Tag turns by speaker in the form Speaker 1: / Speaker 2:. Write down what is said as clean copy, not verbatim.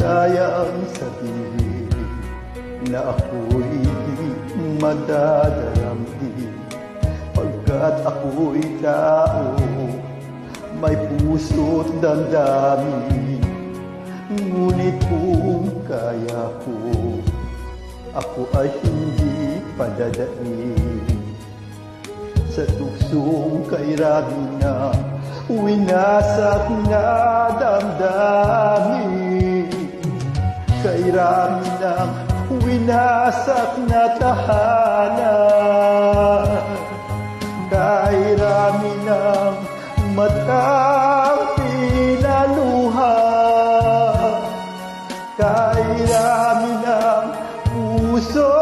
Speaker 1: kayang sabihin na ako'y di madadaramdin, pagkat ako'y tao, may puso't damdamin. Ngunit kung kaya ko, ako ay hindi padadain sa tuksong kairamin na winasak na damdamin. Kairamin ng winasak na tahanan, kairamin ng matang pinaluha, kairamin ng puso